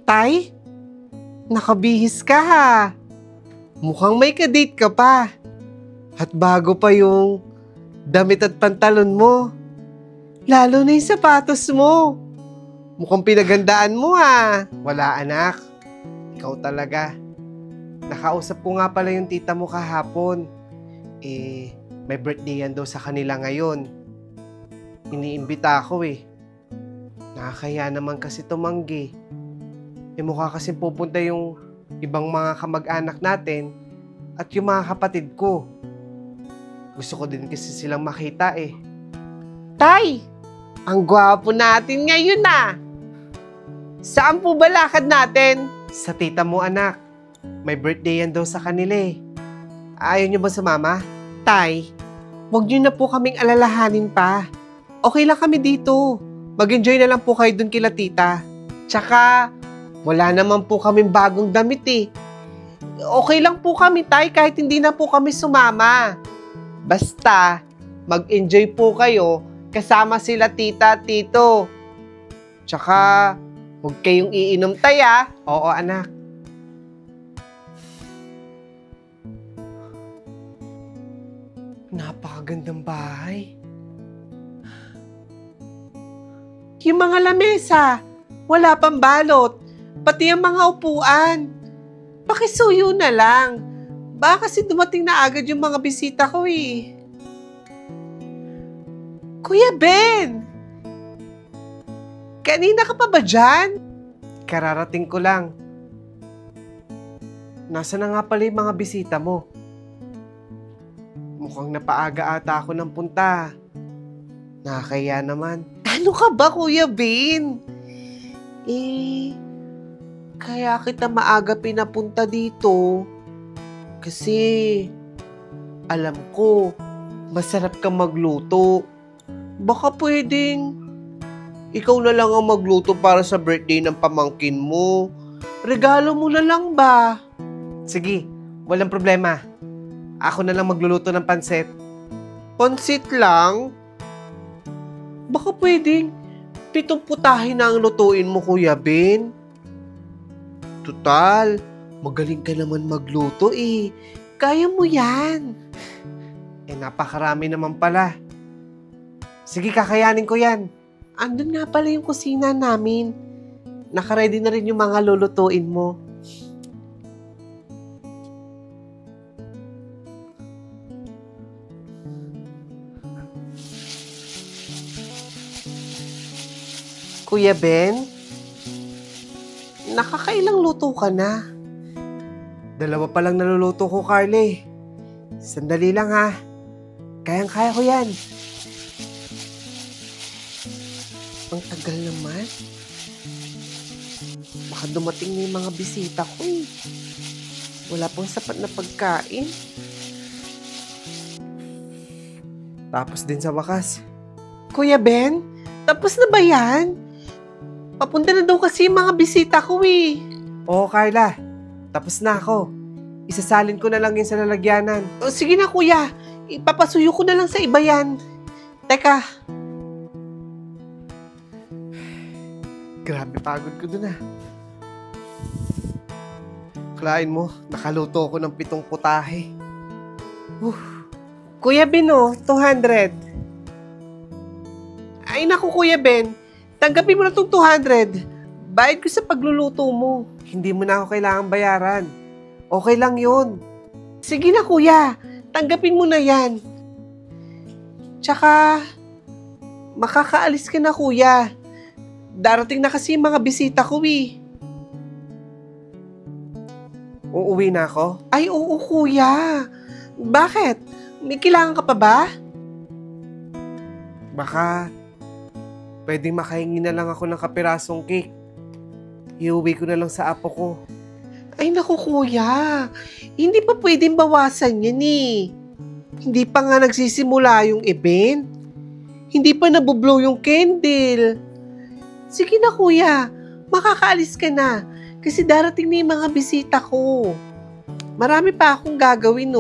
Tay, nakabihis ka ha. Mukhang may kadate ka pa. At bago pa yung damit at pantalon mo. Lalo na yung sapatos mo. Mukhang pinagandaan mo ha. Wala anak. Ikaw talaga. Nakausap ko nga pala yung tita mo kahapon. May birthday yan daw sa kanila ngayon. Iniimbita ako Nakakaya naman kasi tumanggi. Mukha kasi pupunta yung ibang mga kamag-anak natin at yung mga kapatid ko. Gusto ko din kasi silang makita Tay! Ang gwapo natin ngayon Saan po ba lakad natin? Sa tita mo anak. May birthday yan daw sa kanila Ayaw niyo ba sumama? Tay, wag niyo na po kaming alalahanin pa. Okay lang kami dito. Mag-enjoy na lang po kayo dun kila tita. Tsaka, wala naman po kaming bagong damit Okay lang po kami, Tay, kahit hindi na po kami sumama. Basta, mag-enjoy po kayo kasama sila tita at tito. Tsaka, huwag kayong iinom, Tay, Oo, anak. Napakagandang bahay. Yung mga lamesa, wala pang balot. Pati ang mga upuan. Pakisuyo na lang. Baka kasi dumating na agad yung mga bisita ko Kuya Ben! Kanina ka pa ba dyan? Kararating ko lang. Nasa na nga pala yung mga bisita mo? Mukhang napaaga ata ako ng punta. Nakakaya naman. Ano ka ba, Kuya Ben? Kaya kita maaga pinapunta dito. Kasi, alam ko, masarap kang magluto. Baka pwedeng, ikaw na lang ang magluto para sa birthday ng pamangkin mo. Regalo mo na lang ba? Sige, walang problema. Ako na lang magluluto ng pansit. Pansit lang? Baka pwedeng 7 putahe na ang lutuin mo, Kuya Ben. Tutal, magaling ka naman magluto Kaya mo yan. Napakarami naman pala. Sige, kakayanin ko yan. Andun nga pala yung kusina namin. Nakaready na rin yung mga lulutuin mo. Kuya Ben, nakakailang luto ka na? 2 pa lang naluluto ko, Carly. Sandali lang Kayang-kaya ko yan. Ang tagal naman. Baka dumating na yung mga bisita ko Wala pang sapat na pagkain. Tapos din sa wakas. Kuya Ben, tapos na ba yan? Papunta na daw kasi yung mga bisita ko Oo, Carla. Tapos na ako. Isasalin ko na lang yun sa lalagyanan. Sige na, kuya. Ipapasuyo ko na lang sa iba yan. Teka. Grabe pagod ko dun Kalain mo, nakaluto ako ng 7 putahe. Kuya Ben, 200. Ay naku, Kuya Ben. Tanggapin mo na itong 200. Bayad ko sa pagluluto mo. Hindi mo na ako kailangang bayaran. Okay lang yun. Sige na, kuya. Tanggapin mo na yan. Tsaka, makakaalis ka na, kuya. Darating na kasi yung mga bisita ko Uuwi na ako? Ay, oo, kuya. Bakit? May kailangan ka pa ba? Baka pwedeng makahingi na lang ako ng kapirasong cake. Iuwi ko na lang sa apo ko. Ay naku, kuya. Hindi pa pwedeng bawasan yan Hindi pa nga nagsisimula yung event. Hindi pa nabublow yung candle. Sige na, kuya. Makakaalis ka na. Kasi darating na yung mga bisita ko. Marami pa akong gagawin,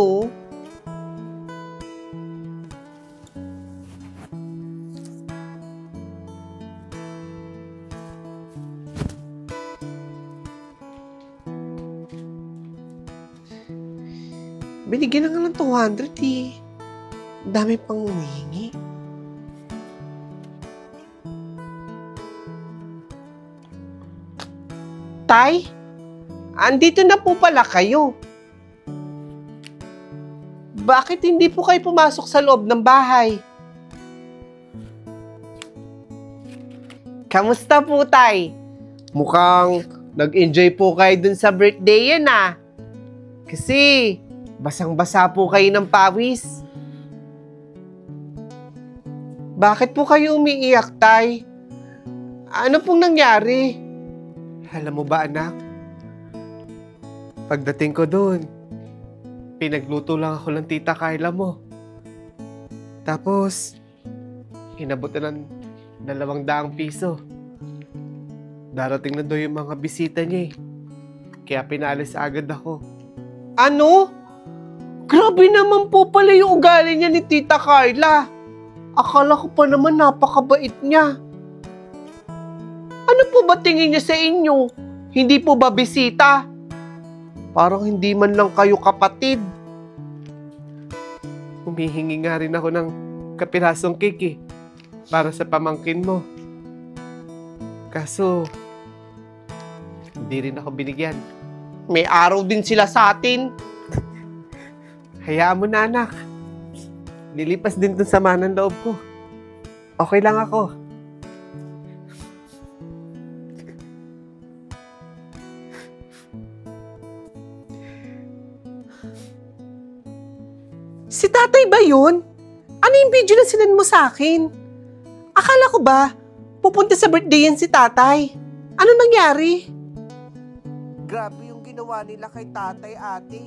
Binigyan na nga ng 200 eh. Ang dami pang humihingi. Tay, andito na po pala kayo. Bakit hindi po kayo pumasok sa loob ng bahay? Kamusta po, Tay? Mukhang nag-enjoy po kayo dun sa birthday yan ah. Kasi basang-basa po kayo ng pawis. Bakit po kayo umiiyak, Tay? Ano pong nangyari? Alam mo ba, anak? Pagdating ko doon, pinagluto lang ako ng tita Carla mo. Tapos, inabot na ng 200 piso. Darating na daw yung mga bisita niya eh. Kaya pinalis agad ako. Ano? Grabe naman po pala yung ugali niya ni Tita Carla. Akala ko pa naman napakabait niya. Ano po ba tingin niya sa inyo? Hindi po ba bisita? Parang hindi man lang kayo kapatid. Humihingi nga rin ako ng kapirasong cake eh, para sa pamangkin mo. Kaso, hindi rin ako binigyan. May araw din sila sa atin. Hayaan mo na, anak. Lilipas din tong sama ng loob ko. Okay lang ako. Si tatay ba yun? Ano yung video na sinend mo sa akin? Akala ko ba, pupunta sa birthday yan si tatay. Ano nangyari? Grabe yung ginawa nila kay tatay, ate.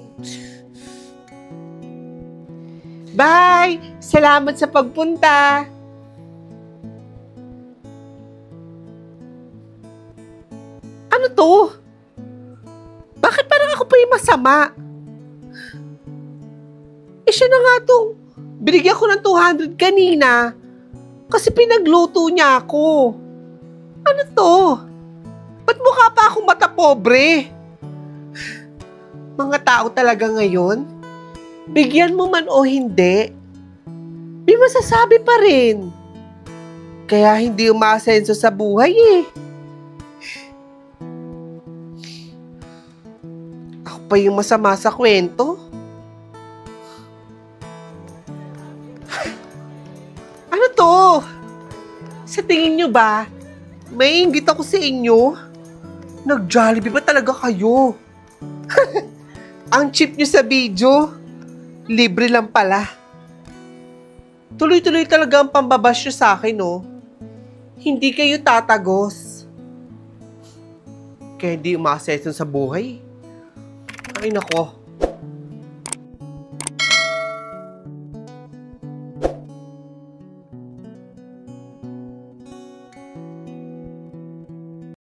Bye! Salamat sa pagpunta. Ano to? Bakit parang ako pa yung masama? Siya na nga tong binigyan ko ng 200 kanina kasi pinagluto niya ako. Ano to? Ba't mukha pa akong mata pobre? Mga tao talaga ngayon, bigyan mo man o hindi, may masasabi pa rin. Kaya hindi umaasenso sa buhay eh. Ako pa yung masama sa kwento. Ano to? Sa tingin nyo ba, may inggit ako sa inyo? Nag-Jollibee ba talaga kayo? Ang cheap nyo sa video, libre lang pala. Tuloy-tuloy talaga ang pambabash nyo sa akin, oh. Hindi kayo tatagos. Kaya hindi umaasenso sa buhay. Ay nako.